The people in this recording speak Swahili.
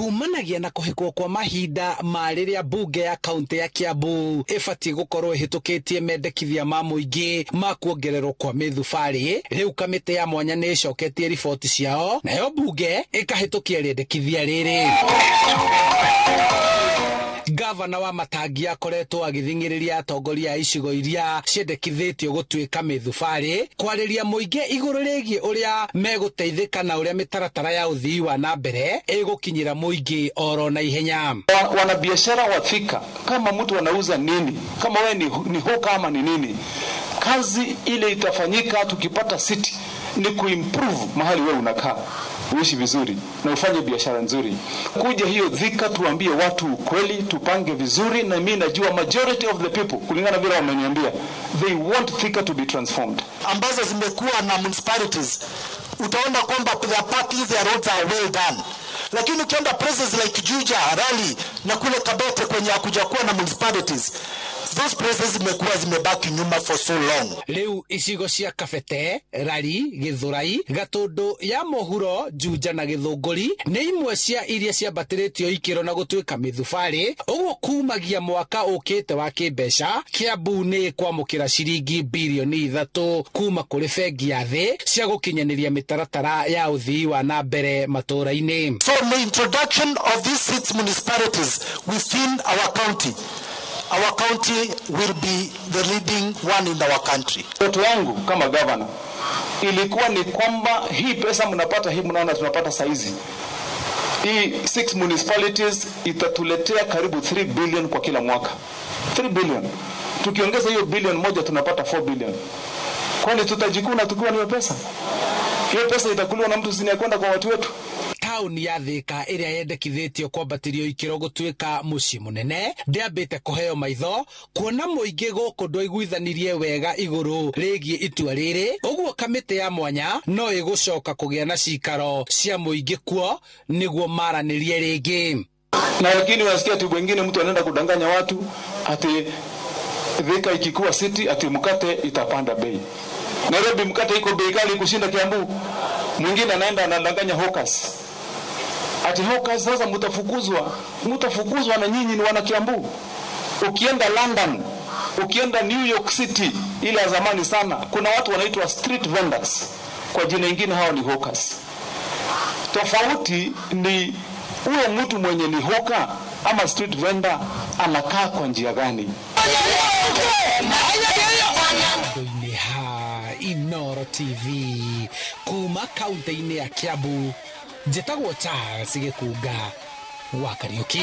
kumanagia na kuhikwo kwa mahinda mariria Mbunge ya kauntĩ ya Kiambu ĩbatiĩ gũkorwo ĩhĩtũkĩtie mendekithia ma mũingĩ ma kuongererwo kwa mĩthubarĩ. Rĩu kamĩtĩ ya mwanya nĩ ĩcoketie riboti ciao, nayo Mbunge ĩkahĩtũkia rĩendekithia rĩrĩ. Gavana wa Matangi akoretwo agĩthing'ĩrĩria atongoria a icigo iria ciendekithĩtio gũtuĩka mĩthubarĩ kwarĩria mũingĩ igũrũ rĩgiĩ ũrĩa megũteithĩka na ũrĩa mĩtaratara ya ũthii wa na mbere ĩgũkinyĩra mũingĩ oro na ihenya. Wanabiashara wa Thika, kama mtu anauza nini, kama wewe ni hoka ama ni nini, kazi ile itafanyika tukipata city ni kuimprove mahali wewe unakaa, uishi vizuri na ufanye biashara nzuri. Kuja hiyo Thika tuambie watu ukweli, tupange vizuri, na mimi najua majority of the people kulingana vile wameniambia they want Thika to be transformed. Ambazo zimekuwa na municipalities utaona kwamba partly their roads are well done, lakini ukienda places like Juja, Rally na kule Kabete kwenye hakuja kuwa na municipalities, those places zimebaki nyuma for so long. Leo icigo cia Kabete, Rally, Githurai, Gatundu ya Mohuro, Juja na Githunguri nĩ imwe cia iria ciambatĩrĩtio ikĩro na gũtuĩka mĩthubarĩ. Ũguo kumagia mwaka ũkĩte wa kĩmbeca, Kiambu nĩ kwamũkĩra ciringi bilioni 3 kuma kũrĩ bengi ya thĩ cia gũkinyanĩria mĩtaratara ya ũthii wa na mbere matũũra-inĩ. So the introduction of these 6 municipalities within our county will be the leading one in our country. Watu wangu kama governor ilikuwa ni kwamba hii pesa mnapata, hii mnaona tunapata saizi, hii 6 municipalities itatuletea karibu 3 billion kwa kila mwaka. 3 billion. Tukiongeza hiyo billion moja tunapata 4 billion. Kwani tutajikuna tukiwa na pesa? Hiyo pesa itakuliwa na mtu sini kwenda kwa watu wetu. Tauni ya Thika ĩrĩa yendekithĩtio kwambatĩrio ikĩro gũtuĩka mũciĩ mũnene ndĩambĩte kũheo maitho kuona mũingĩ gũkũ ndwaiguithanirie wega igũrũ rĩgiĩ itua rĩrĩ. Ũguo kamĩtĩ ya mwanya no ĩgũcoka kũgĩa na cikaro cia mũingĩ kuo nĩguo maranĩrie rĩngĩ. Na lakini wasikia tu wengine mtu anaenda kudanganya watu ati Thika ikikuwa city ati mkate itapanda bei. Nairobi mkate iko bei kali kushinda Kiambu. Mwingine anaenda anadanganya hawkers. Ati hawkers sasa mtafukuzwa na nyinyi ni wana Kiambu. Ukienda London, ukienda New York City ile ya zamani sana, kuna watu wanaitwa street vendors. Kwa jina lingine hao ni hawkers. Tofauti ni huyo mtu mwenye ni hawker ama street vendor anakaa kwa njia gani? Inoro TV kuma kauntĩ-inĩ ya Kiambu, njĩtagwo Charles Gĩkunga wa Kariũki.